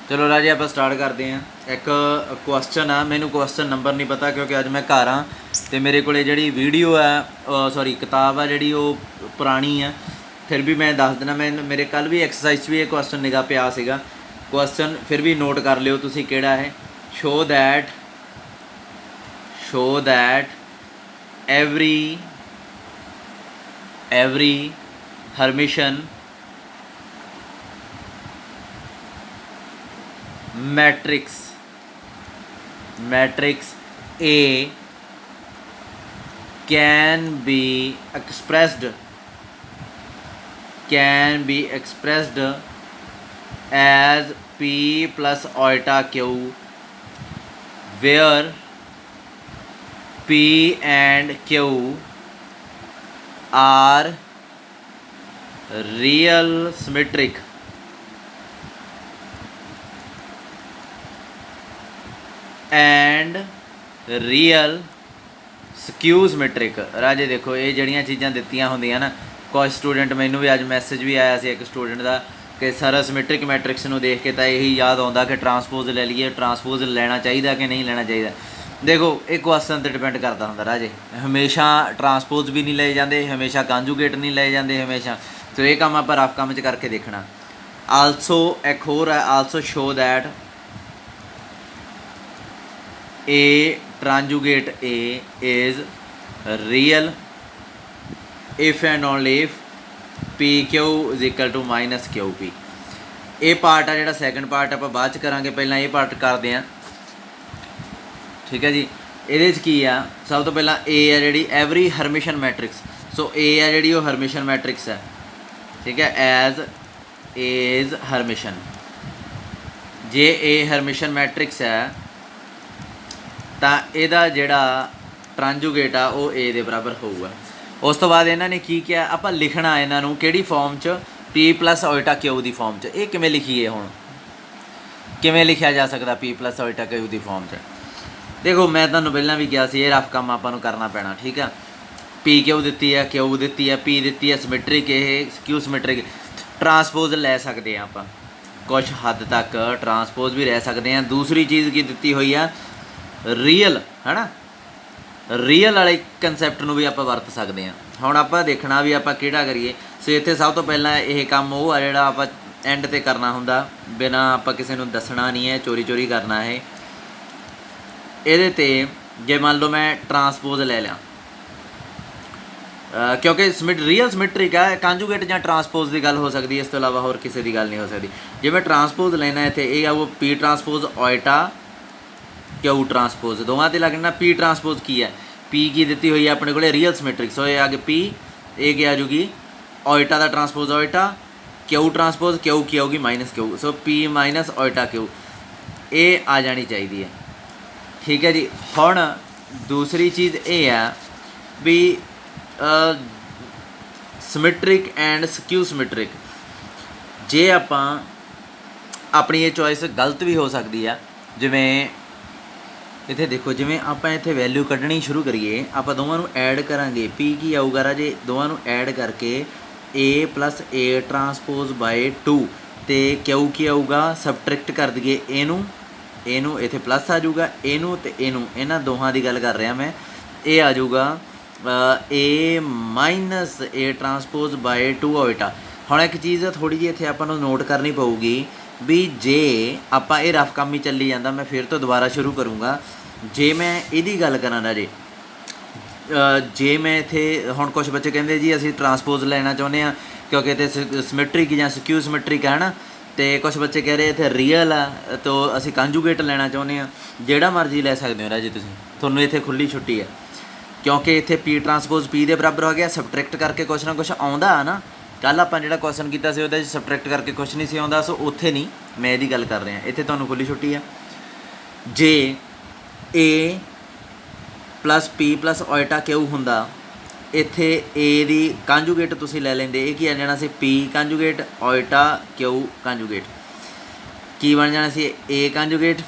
चलो राजे आप स्टार्ट करते हैं। एक क्वेश्चन आ, मैनू क्वेश्चन नंबर नहीं पता क्योंकि अज मैं घर हाँ तो मेरे को जी वीडियो है सॉरी किताब है जी पुरानी है। फिर भी मैं दस देना, मैं मेरे कल भी एक्सरसाइज भी एक क्वेश्चन निगाह पे आ सीगा। क्वेश्चन फिर भी नोट कर लियो तुसी केड़ा है। Show that every Hermitian matrix A can be expressed as P plus iota Q, where P and Q are real symmetric and real skew symmetric। राजे देखो ये जड़ियाँ चीज़ां दित्तियां होंदियां ना, कुछ स्टूडेंट मैनू भी अज मैसेज भी आया एक स्टूडेंट का कि सर सिमेट्रिक मैट्रिक्स नूं देख के तो यही याद आता कि ट्रांसपोज ले लीए, ट्रांसपोज लेना चाहिए कि नहीं लेना चाहिए। देखो एक क्वेश्चन पर डिपेंड करता होंदा राजे, हमेशा ट्रांसपोज भी नहीं ले जाते, हमेशा कांजूगेट नहीं ले जाते हमेशा। तो ये काम आप रफ काम करके देखना। आलसो एक होर है, also show that A conjugate A is real if and only if PQ is equal to minus QP। ये पार्ट है जो सैकेंड पार्ट आप बाद करा, पहला ये पार्ट करते हैं ठीक है जी। ये की आ सब तो पहला A है जी every Hermitian matrix. So A है जी हरमिशन मैट्रिक्स है ठीक है, एज इज हरमिशन। जे A हरमिशन मैट्रिक्स है तो यदा जोड़ा ट्रांजूगेट आ वो ए दे बराबर होगा। उस तो बाद इन्होंने की किया, आप लिखना इन्हों कि फॉर्म च P प्लस ओइटा क्यू की फॉर्म च। ये किमें लिखीए हुण, किमें लिखा जा सकता P प्लस ओइटा क्यू की फॉर्म च। देखो मैं तुहानूं पहलां भी कहा सी, ये रफ काम आपां नूं करना पैना ठीक है। P क्यू दित्ती है, क्यू दित्ती है, P दित्ती है, सिमेट्रिक ये क्यू सिमेट्रिक। ट्रांसपोज लै सकते हैं आप कुछ हद तक, ट्रांसपोज भी रह सकते हैं। दूसरी चीज़ की दित्ती हुई है रीयल है ना, रीयल वाले कंसैप्ट में भी आप वरत सकते हैं। हुण आप देखना भी आप किहड़ा करिए। सो इत्थे सब तो पहला यह काम वो आ जिहड़ा आप एंड ते करना हुंदा, बिना आप किसी नूं दसना नहीं है, चोरी चोरी करना है। इहदे ते जे मान लो मैं ट्रांसपोज ले लिया, क्योंकि रियल सिमेट्रिक है, कांजूगेट या ट्रांसपोज की गल हो सकती है, इस तो इलावा होर किसी की गल नहीं हो सकती। जे मैं ट्रांसपोज लेना इत्थे ये आ वो P transpose iota Q transpose, दोवां ते लगना। P ट्रांसपोज की है, P की दी हुई है अपने को रियल सिमेट्रिक। सो ये आगे P ये क्या आ जूगी ओइटा का transpose iota, Q transpose Q की आऊगी माइनस क्यू। सो P माइनस ओइटा क्यू ये आ जानी चाहिए ठीक है जी। हुण दूसरी चीज़ ये है भी सिमेट्रिक एंड स्क्यू सिमेट्रिक। जे आपां अपनी ये चॉइस गलत भी हो सकती है, जिमें इत्थे देखो जिमें आप इत्थे वैल्यू कढ़नी शुरू करिए, आप दोवां नूं ऐड करांगे, P की आऊगा राजे दोवां नूं ऐड करके A plus A transpose bye 2 तो क्यू की आऊगा सबट्रैक्ट कर दिए एनू इत्थे प्लस आ जाऊगा, एनू तो एनू इन्हां दोहां की गल कर रहा मैं। ये आ जाऊगा A minus A transpose bye 2 Oita. हुण एक चीज़ थोड़ी जी इत्थे आपां नूं नोट करनी पऊगी भी जे आपां ये रफ काम ही चली जाता, मैं फिर तो दोबारा शुरू करूँगा। जे मैं यदी गल करा राजे, जे मैं इत्थे हुण कुछ बच्चे कहते जी असीं ट्रांसपोज लेना चाहुंदे आ क्योंकि इत्थे सिमेट्रिक या स्क्यू सिमेट्रिक है ना, तो कुछ बच्चे कह रहे इत्थे रियल आ तो असीं कांजूगेट लेना चाहुंदे आ। जिहड़ा मर्जी लै सकदे हो राजे तुसीं, तुहानूं इत्थे खुली छुट्टी है क्योंकि इत्थे P ट्रांसपोज P दे बराबर हो गया, सबट्रैक्ट करके कुछ ना कुछ आउंदा है ना। कल आप जो क्वेश्चन किया सबट्रैक्ट करके कुछ नहीं सी आउंदा, सो उत्थे नहीं मैं यदी गल कर रहा। इत्थे तुहानूं खुली छुट्टी है। जे A plus P plus Oita Q हुंदा, इत्थे A दी कांजूगेट तुसीं लै लैंदे, ये की आ जाना सी P कांजूगेट ओइटा क्यू कांजूगेट, की बन जाना सी A कांजूगेट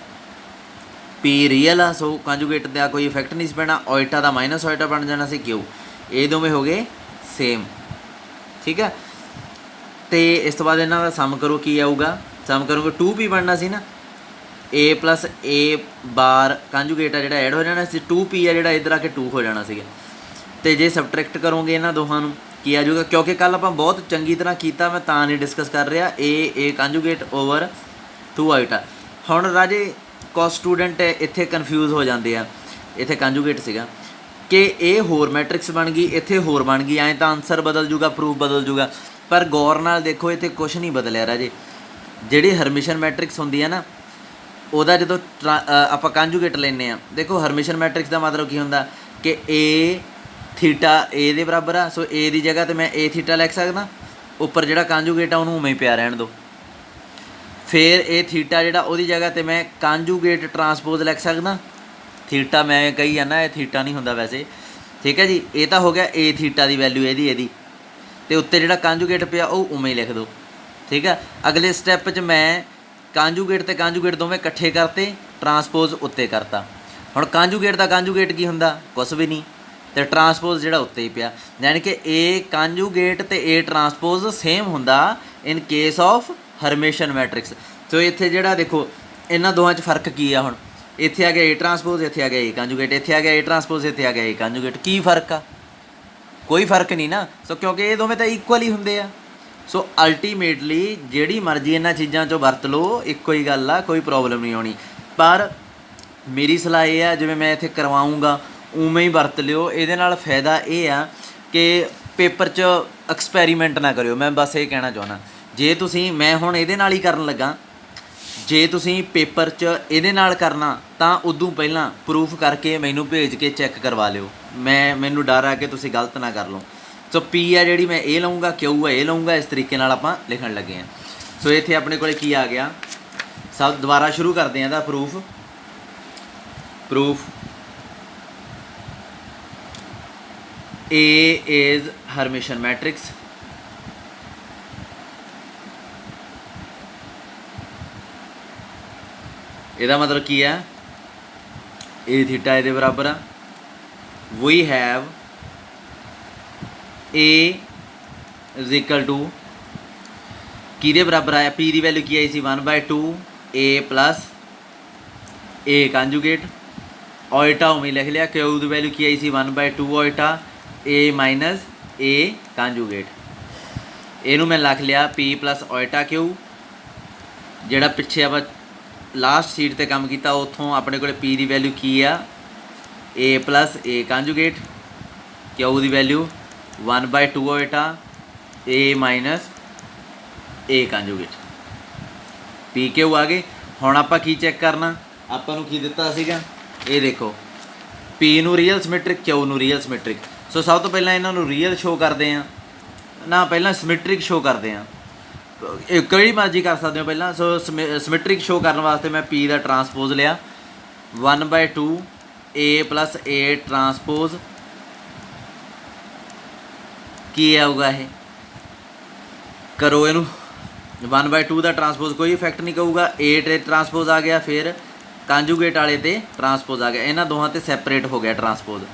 P रियल आ, सो कांजूगेट का कोई इफैक्ट नहीं सी पैना, ओइटा का माइनस ओइटा बन जाना सी क्यू। ये दोवें हो गए सेम ठीक है। तो इस तो बाद इन्हों का सम करो की आऊगा ਸਮ ਕਰੋਗੇ 2p ਬਣਨਾ ਸੀ ਨਾ, a + a ਬਾਰ ਕੰਜੂਗੇਟ ਆ ਜਿਹੜਾ ਐਡ ਹੋ ਜਾਣਾ ਸੀ, 2p ਆ ਜਿਹੜਾ ਇੱਧਰ ਆ ਕੇ 2 ਹੋ ਜਾਣਾ ਸੀਗਾ। ਅਤੇ ਜੇ ਸਬਟਰੈਕਟ ਕਰੋਗੇ ਇਹਨਾਂ ਦੋਹਾਂ ਨੂੰ ਕੀ ਆ ਜਾਊਗਾ, ਕਿਉਂਕਿ ਕੱਲ੍ਹ ਆਪਾਂ ਬਹੁਤ ਚੰਗੀ ਤਰ੍ਹਾਂ ਕੀਤਾ, ਮੈਂ ਤਾਂ ਨਹੀਂ ਡਿਸਕਸ ਕਰ ਰਿਹਾ, a ਕੰਜੂਗੇਟ ਓਵਰ 2 ਆਈਟਾ। ਹੁਣ ਰਾਜੇ ਕੁਝ ਸਟੂਡੈਂਟ ਇੱਥੇ ਕਨਫਿਊਜ਼ ਹੋ ਜਾਂਦੇ ਆ, ਇੱਥੇ ਕੰਜੂਗੇਟ ਸੀਗਾ ਕਿ ਇਹ ਹੋਰ ਮੈਟ੍ਰਿਕਸ ਬਣ ਗਈ, ਇੱਥੇ ਹੋਰ ਬਣ ਗਈ, ਐਂ ਤਾਂ ਆਨਸਰ ਬਦਲ ਜੂਗਾ, ਪ੍ਰੂਫ ਬਦਲ ਜੂਗਾ। ਪਰ ਗੌਰ ਨਾਲ ਦੇਖੋ, ਇੱਥੇ ਕੁਛ ਨਹੀਂ ਬਦਲਿਆ ਰਾਜੇ। ਜਿਹੜੀ ਹਰਮਿਸ਼ਨ ਮੈਟ੍ਰਿਕਸ ਹੁੰਦੀ ਹੈ ਨਾ, ਉਹਦਾ ਜਦੋਂ ਆਪਾਂ ਕੰਜੂਗੇਟ ਲੈਂਦੇ ਹਾਂ, ਦੇਖੋ ਹਰਮਿਸ਼ਨ ਮੈਟ੍ਰਿਕਸ ਦਾ ਮਤਲਬ ਕੀ ਹੁੰਦਾ ਕਿ a ਥੀਟਾ a ਦੇ ਬਰਾਬਰ ਆ, ਸੋ a ਦੀ ਜਗ੍ਹਾ 'ਤੇ ਮੈਂ a ਥੀਟਾ ਲਿਖ ਸਕਦਾ, ਉੱਪਰ ਜਿਹੜਾ ਕੰਜੂਗੇਟ ਆ ਉਹਨੂੰ ਉਵੇਂ ਹੀ ਪਿਆ ਰਹਿਣ ਦਿਓ। ਫਿਰ ਇਹ ਥੀਟਾ ਜਿਹੜਾ ਉਹਦੀ ਜਗ੍ਹਾ 'ਤੇ ਮੈਂ ਕੰਜੂਗੇਟ ਟਰਾਂਸਪੋਜ਼ ਲਿਖ ਸਕਦਾ, ਥੀਟਾ ਮੈਂ ਕਹੀ ਜਾਂਦਾ, ਇਹ ਥੀਟਾ ਨਹੀਂ ਹੁੰਦਾ ਵੈਸੇ, ਠੀਕ ਹੈ ਜੀ। ਇਹ ਤਾਂ ਹੋ ਗਿਆ a ਥੀਟਾ ਦੀ ਵੈਲਿਊ ਇਹਦੀ, ਅਤੇ ਉੱਤੇ ਜਿਹੜਾ ਕੰਜੂਗੇਟ ਪਿਆ ਉਹ ਉਵੇਂ ਹੀ ਲਿਖ ਦਿਓ, ਠੀਕ ਹੈ। ਅਗਲੇ ਸਟੈਪ 'ਚ ਮੈਂ ਕਾਂਜੂਗੇਟ ਅਤੇ ਕਾਂਜੂਗੇਟ ਦੋਵੇਂ ਇਕੱਠੇ ਕਰਤੇ, ਟਰਾਂਸਪੋਜ਼ ਉੱਤੇ ਕਰਤਾ। ਹੁਣ ਕਾਂਜੂਗੇਟ ਦਾ ਕਾਂਜੂਗੇਟ ਕੀ ਹੁੰਦਾ, ਕੁਛ ਵੀ ਨਹੀਂ, ਅਤੇ ਟਰਾਂਸਪੋਜ਼ ਜਿਹੜਾ ਉੱਤੇ ਹੀ ਪਿਆ, ਯਾਨੀ ਕਿ a ਕਾਂਜੂਗੇਟ ਅਤੇ a ਟਰਾਂਸਪੋਜ਼ ਸੇਮ ਹੁੰਦਾ ਇਨ ਕੇਸ ਆਫ ਹਰਮੇਸ਼ਨ ਮੈਟ੍ਰਿਕਸ। ਸੋ ਇੱਥੇ ਜਿਹੜਾ ਦੇਖੋ ਇਹਨਾਂ ਦੋਵਾਂ 'ਚ ਫਰਕ ਕੀ ਆ, ਹੁਣ ਇੱਥੇ ਆ ਗਿਆ a ਟਰਾਂਸਪੋਜ਼, ਇੱਥੇ ਆ ਗਿਆ a ਕਾਂਜੂਗੇਟ, ਇੱਥੇ ਆ ਗਿਆ a ਟਰਾਂਸਪੋਜ਼, ਇੱਥੇ ਆ ਗਿਆ a ਕਾਂਜੂਗੇਟ। ਕੀ ਫਰਕ ਆ, ਕੋਈ ਫਰਕ ਨਹੀਂ ਨਾ। ਸੋ ਕਿਉਂਕਿ ਇਹ ਦੋਵੇਂ ਤਾਂ ਇਕੁਅਲ ਹੀ ਹੁੰਦੇ ਆ। ਸੋ ਅਲਟੀਮੇਟਲੀ ਜਿਹੜੀ ਮਰਜ਼ੀ ਇਹਨਾਂ ਚੀਜ਼ਾਂ 'ਚੋਂ ਵਰਤ ਲਓ, ਇੱਕੋ ਹੀ ਗੱਲ ਆ, ਕੋਈ ਪ੍ਰੋਬਲਮ ਨਹੀਂ ਆਉਣੀ। ਪਰ ਮੇਰੀ ਸਲਾਹ ਇਹ ਆ, ਜਿਵੇਂ ਮੈਂ ਇੱਥੇ ਕਰਵਾਊਂਗਾ ਉਵੇਂ ਹੀ ਵਰਤ ਲਿਓ। ਇਹਦੇ ਨਾਲ ਫਾਇਦਾ ਇਹ ਆ ਕਿ ਪੇਪਰ 'ਚ ਐਕਸਪੈਰੀਮੈਂਟ ਨਾ ਕਰਿਓ, ਮੈਂ ਬਸ ਇਹ ਕਹਿਣਾ ਚਾਹੁੰਦਾ। ਜੇ ਤੁਸੀਂ, ਮੈਂ ਹੁਣ ਇਹਦੇ ਨਾਲ ਹੀ ਕਰਨ ਲੱਗਾ, ਜੇ ਤੁਸੀਂ ਪੇਪਰ 'ਚ ਇਹਦੇ ਨਾਲ ਕਰਨਾ ਤਾਂ ਉਦੋਂ ਪਹਿਲਾਂ ਪ੍ਰੂਫ ਕਰਕੇ ਮੈਨੂੰ ਭੇਜ ਕੇ ਚੈੱਕ ਕਰਵਾ ਲਿਓ। ਮੈਨੂੰ ਡਰ ਆ ਕਿ ਤੁਸੀਂ ਗਲਤ ਨਾ ਕਰ ਲਓ। ਸੋ P ਆ ਜਿਹੜੀ ਮੈਂ ਇਹ ਲਊਂਗਾ, Q ਆ ਇਹ ਲਊਂਗਾ, ਇਸ ਤਰੀਕੇ ਨਾਲ ਆਪਾਂ ਲਿਖਣ ਲੱਗੇ ਹਾਂ। ਸੋ ਇੱਥੇ ਆਪਣੇ ਕੋਲ ਕੀ ਆ ਗਿਆ, ਸਭ ਦੁਬਾਰਾ ਸ਼ੁਰੂ ਕਰਦੇ ਹਾਂ ਇਹਦਾ proof A is Hermitian matrix, ਇਹਦਾ ਮਤਲਬ ਕੀ ਹੈ, a ਥੀਟਾ ਇਹਦੇ ਬਰਾਬਰ ਆ। we have a is equal to ਕਿਹਦੇ ਬਰਾਬਰ ਆਇਆ, p the value Ki I C 1/2 a plus a conjugate, ਓਇਟਾ ਉਵੇਂ ਲਿਖ ਲਿਆ। q the value Ki I C 1/2 ਓਇਟਾ a minus a conjugate, ਇਹਨੂੰ ਮੈਂ ਲਿਖ ਲਿਆ p plus ਓਇਟਾ q। ਜਿਹੜਾ ਪਿੱਛੇ ਆਪਾਂ ਲਾਸਟ ਸੀਟ 'ਤੇ ਕੰਮ ਕੀਤਾ, ਉੱਥੋਂ ਆਪਣੇ ਕੋਲ p ਦੀ ਵੈਲਿਊ ਕੀ ਆ a plus a conjugate, q the value 1/2 ਓਇਟਾ a minus a conjugate, ਪੀ ਕਿਊ ਆ ਗਏ। ਹੁਣ ਆਪਾਂ ਕੀ ਚੈੱਕ ਕਰਨਾ, ਆਪਾਂ ਨੂੰ ਕੀ ਦਿੱਤਾ ਸੀਗਾ, ਇਹ ਦੇਖੋ p ਨੂੰ ਰੀਅਲ ਸਮੈਟ੍ਰਿਕ, q ਨੂੰ ਰੀਅਲ ਸਮੈਟ੍ਰਿਕ। ਸੋ ਸਭ ਤੋਂ ਪਹਿਲਾਂ ਇਹਨਾਂ ਨੂੰ ਰੀਅਲ ਸ਼ੋ ਕਰਦੇ ਹਾਂ ਨਾ, ਪਹਿਲਾਂ ਸਮੈਟ੍ਰਿਕ ਸ਼ੋ ਕਰਦੇ ਹਾਂ, ਕਿਹੜੀ ਮਰਜ਼ੀ ਕਰ ਸਕਦੇ ਹੋ ਪਹਿਲਾਂ। ਸੋ ਸਮੈਟ੍ਰਿਕ ਸ਼ੋ ਕਰਨ ਵਾਸਤੇ ਮੈਂ p ਦਾ ਟਰਾਂਸਪੋਜ਼ ਲਿਆ 1/2 a plus a ਟਰਾਂਸਪੋਜ਼, ਕੀ ਆਊਗਾ ਇਹ, ਕਰੋ ਇਹਨੂੰ 1/2 ਦਾ ਟਰਾਂਸਪੋਜ਼ ਕੋਈ ਇਫੈਕਟ ਨਹੀਂ ਕਹੂਗਾ, a ਟਰਾਂਸਪੋਜ਼ ਆ ਗਿਆ, ਫਿਰ ਕੰਜੂਗੇਟ ਵਾਲੇ 'ਤੇ ਟਰਾਂਸਪੋਜ਼ ਆ ਗਿਆ, ਇਹਨਾਂ ਦੋਹਾਂ 'ਤੇ ਸੈਪਰੇਟ ਹੋ ਗਿਆ ਟਰਾਂਸਪੋਜ਼।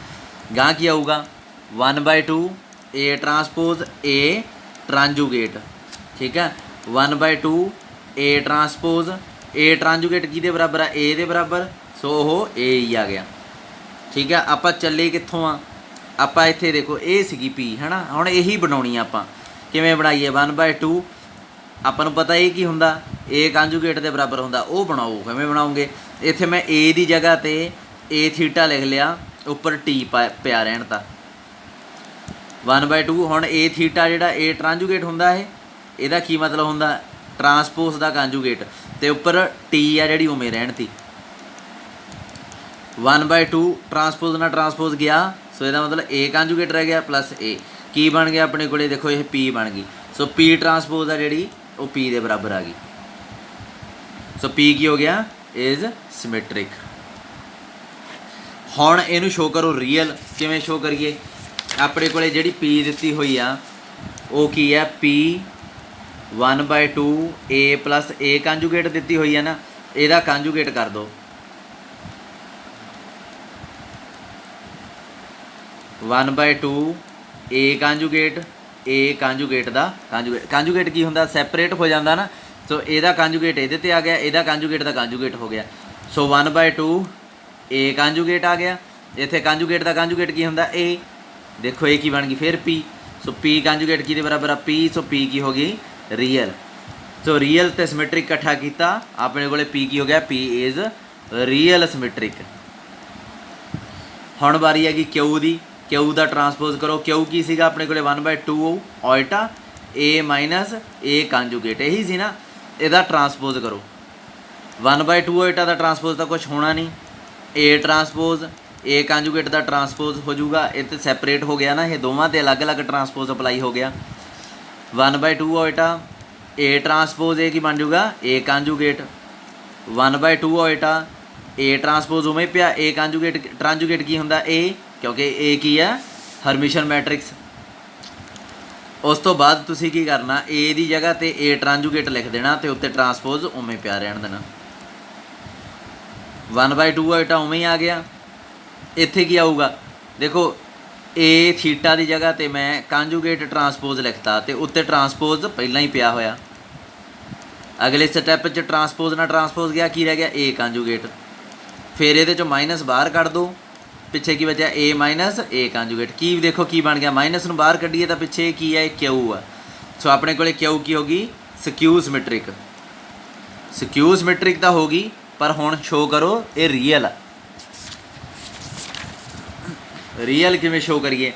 ਗਾਂ ਕੀ ਆਊਗਾ 1/2 a ਟਰਾਂਸਪੋਜ਼ a ਟਰਾਂਜੂਗੇਟ, ਠੀਕ ਹੈ 1/2 a ਟਰਾਂਸਪੋਜ਼ a ਟਰਾਂਜੂਗੇਟ ਕਿਹਦੇ ਬਰਾਬਰ ਆ, a ਦੇ ਬਰਾਬਰ, ਸੋ ਉਹ a ਹੀ ਆ ਗਿਆ, ਠੀਕ ਹੈ। ਆਪਾਂ ਚੱਲੇ ਕਿੱਥੋਂ ਆ, ਆਪਾਂ ਇੱਥੇ ਦੇਖੋ ਇਹ ਸੀਗੀ p ਹੈ ਨਾ, ਹੁਣ ਇਹੀ ਬਣਾਉਣੀ ਆ ਆਪਾਂ। ਕਿਵੇਂ ਬਣਾਈਏ 1/2, ਆਪਾਂ ਨੂੰ ਪਤਾ ਇਹ ਕੀ ਹੁੰਦਾ, a ਕੰਜੂਗੇਟ ਦੇ ਬਰਾਬਰ ਹੁੰਦਾ, ਉਹ ਬਣਾਓ। ਕਿਵੇਂ ਬਣਾਉਂਗੇ, ਇੱਥੇ ਮੈਂ a ਦੀ ਜਗ੍ਹਾ 'ਤੇ a ਥੀਟਾ ਲਿਖ ਲਿਆ, ਉੱਪਰ t ਪਿਆ ਰਹਿਣ ਤਾਂ 1/2। ਹੁਣ a ਥੀਟਾ ਜਿਹੜਾ a ਟਰਾਂਜੂਗੇਟ ਹੁੰਦਾ, ਇਹਦਾ ਕੀ ਮਤਲਬ ਹੁੰਦਾ, ਟਰਾਂਸਪੋਜ਼ ਦਾ ਕੰਜੂਗੇਟ, ਅਤੇ ਉੱਪਰ t ਆ ਜਿਹੜੀ ਉਵੇਂ ਰਹਿਣ ਤੀ 1/2 ਟਰਾਂਸਪੋਜ਼ ਨਾਲ ਟਰਾਂਸਪੋਜ਼ ਗਿਆ, ਸੋ ਇਹਦਾ ਮਤਲਬ a ਕੰਜੂਗੇਟ ਰਹਿ ਗਿਆ ਪਲੱਸ a, ਕੀ ਬਣ ਗਿਆ ਆਪਣੇ ਕੋਲੇ, ਦੇਖੋ ਇਹ p ਬਣ ਗਈ। ਸੋ p ਟਰਾਂਸਪੋਜ਼ ਆ ਜਿਹੜੀ ਉਹ p ਦੇ ਬਰਾਬਰ ਆ ਗਈ। ਸੋ p ਕੀ ਹੋ ਗਿਆ, ਇਜ਼ ਸਿਮੈਟ੍ਰਿਕ। ਹੁਣ ਇਹਨੂੰ ਸ਼ੋ ਕਰੋ ਰੀਅਲ, ਕਿਵੇਂ ਸ਼ੋ ਕਰੀਏ, ਆਪਣੇ ਕੋਲੇ ਜਿਹੜੀ p ਦਿੱਤੀ ਹੋਈ ਆ ਉਹ ਕੀ ਹੈ, p 1/2 a plus a conjugate ਦਿੱਤੀ ਹੋਈ ਹੈ ਨਾ, ਇਹਦਾ ਕੰਜੂਗੇਟ ਕਰ ਦਿਓ 1/2 a ਕੰਜੂਗੇਟ ਦਾ ਕੰਜੂਗੇਟ ਕੀ ਹੁੰਦਾ, ਸੈਪਰੇਟ ਹੋ ਜਾਂਦਾ ਨਾ। सो ਇਹਦਾ ਕੰਜੂਗੇਟ ਇਹਦੇ ਤੇ ਆ ਗਿਆ, ਇਹਦਾ ਕੰਜੂਗੇਟ ਦਾ ਕੰਜੂਗੇਟ ਹੋ ਗਿਆ। ਸੋ 1/2 A ਕੰਜੂਗੇਟ ਆ ਗਿਆ। ਇੱਥੇ ਕੰਜੂਗੇਟ ਦਾ ਕੰਜੂਗੇਟ ਕੀ ਹੁੰਦਾ A, ਦੇਖੋ ਇਹ ਕੀ ਬਣ ਗਈ ਫਿਰ P। ਸੋ P ਕੰਜੂਗੇਟ ਕਿਹਦੇ ਬਰਾਬਰ ਆ P, ਸੋ P ਕੀ ਹੋ ਗਈ ਰੀਅਲ। ਸੋ ਰੀਅਲ ਤੇ ਸਿਮੈਟ੍ਰਿਕ ਇਕੱਠਾ ਕੀਤਾ, ਆਪਣੇ ਕੋਲੇ P ਕੀ ਹੋ ਗਿਆ P ਇਜ਼ ਰੀਅਲ ਸਿਮੈਟ੍ਰਿਕ। ਹੁਣ ਵਾਰੀ ਹੈਗੀ Q ਦੀ। Q ਦਾ ਟਰਾਂਸਪੋਜ਼ ਕਰੋ। Q ਕੀ ਸੀਗਾ ਆਪਣੇ ਕੋਲੇ 1/2 ਓਇਟਾ A ਮਾਈਨਸ A ਕੰਜੂਗੇਟ, ਇਹੀ ਸੀ ਨਾ। ਇਹਦਾ ਟਰਾਂਸਪੋਜ਼ ਕਰੋ। 1/2 ਓਇਟਾ ਦਾ ਟਰਾਂਸਪੋਜ਼ ਤਾਂ ਕੁਛ ਹੋਣਾ ਨਹੀਂ। A ਟਰਾਂਸਪੋਜ਼ A ਕੰਜੂਗੇਟ ਦਾ ਟਰਾਂਸਪੋਜ਼ ਹੋ ਜਾਊਗਾ। ਇਹ ਤਾਂ ਸੈਪਰੇਟ ਹੋ ਗਿਆ ਨਾ, ਇਹ ਦੋਵਾਂ 'ਤੇ ਅਲੱਗ-ਅਲੱਗ ਟਰਾਂਸਪੋਜ਼ ਅਪਲਾਈ ਹੋ ਗਿਆ। 1/2 ਓਇਟਾ A ਟਰਾਂਸਪੋਜ਼ ਇਹ ਕੀ ਬਣ ਜਾਊਗਾ A ਕੰਜੂਗੇਟ। 1/2 ਓਇਟਾ A ਟਰਾਂਸਪੋਜ਼ ਉਵੇਂ ਪਿਆ, A ਕੰਜੂਗੇਟ ਟਰਾਂਜੂਗੇਟ ਕੀ ਹੁੰਦਾ A, ਕਿਉਂਕਿ A ਕੀ ਹੈ ਹਰਮਿਸ਼ਨ ਮੈਟ੍ਰਿਕਸ। ਉਸ ਤੋਂ ਬਾਅਦ ਤੁਸੀਂ ਕੀ ਕਰਨਾ, A ਦੀ ਜਗ੍ਹਾ 'ਤੇ A ਟਰਾਂਜੂਗੇਟ ਲਿਖ ਦੇਣਾ ਅਤੇ ਉੱਤੇ ਟਰਾਂਸਪੋਜ਼ ਉਵੇਂ ਪਿਆ ਰਹਿਣ ਦੇਣਾ। 1/2 ਓਇਟਾ ਉਵੇਂ ਹੀ ਆ ਗਿਆ। ਇੱਥੇ ਕੀ ਆਊਗਾ ਦੇਖੋ, A ਥੀਟਾ ਦੀ ਜਗ੍ਹਾ 'ਤੇ ਮੈਂ ਕੰਜੂਗੇਟ ਟਰਾਂਸਪੋਜ਼ ਲਿਖਤਾ ਅਤੇ ਉੱਤੇ ਟਰਾਂਸਪੋਜ਼ ਪਹਿਲਾਂ ਹੀ ਪਿਆ ਹੋਇਆ। ਅਗਲੇ ਸਟੈਪ 'ਚ ਟਰਾਂਸਪੋਜ਼ ਨਾਲ ਟਰਾਂਸਪੋਜ਼ ਗਿਆ, ਕੀ ਰਹਿ ਗਿਆ A ਕੰਜੂਗੇਟ। ਫਿਰ ਇਹਦੇ 'ਚੋਂ ਮਾਈਨਸ ਬਾਹਰ ਕੱਢ ਦਿਓ, ਪਿੱਛੇ ਕੀ ਬਚਿਆ A ਮਾਈਨਸ A ਕੰਜੂਗੇਟ। ਕੀ ਦੇਖੋ ਕੀ ਬਣ ਗਿਆ, ਮਾਈਨਸ ਨੂੰ ਬਾਹਰ ਕੱਢੀਏ ਤਾਂ ਪਿੱਛੇ ਕੀ ਹੈ Q ਆ। ਸੋ ਆਪਣੇ ਕੋਲੇ Q ਕੀ ਹੋ ਗਈ ਸਕਿਊ ਸਿਮੈਟ੍ਰਿਕ। ਸਕਿਊ ਸਿਮੈਟ੍ਰਿਕ ਤਾਂ ਹੋ ਗਈ, ਪਰ ਹੁਣ ਸ਼ੋ ਕਰੋ ਇਹ ਰੀਅਲ ਆ। ਰੀਅਲ ਕਿਵੇਂ ਸ਼ੋ ਕਰੀਏ,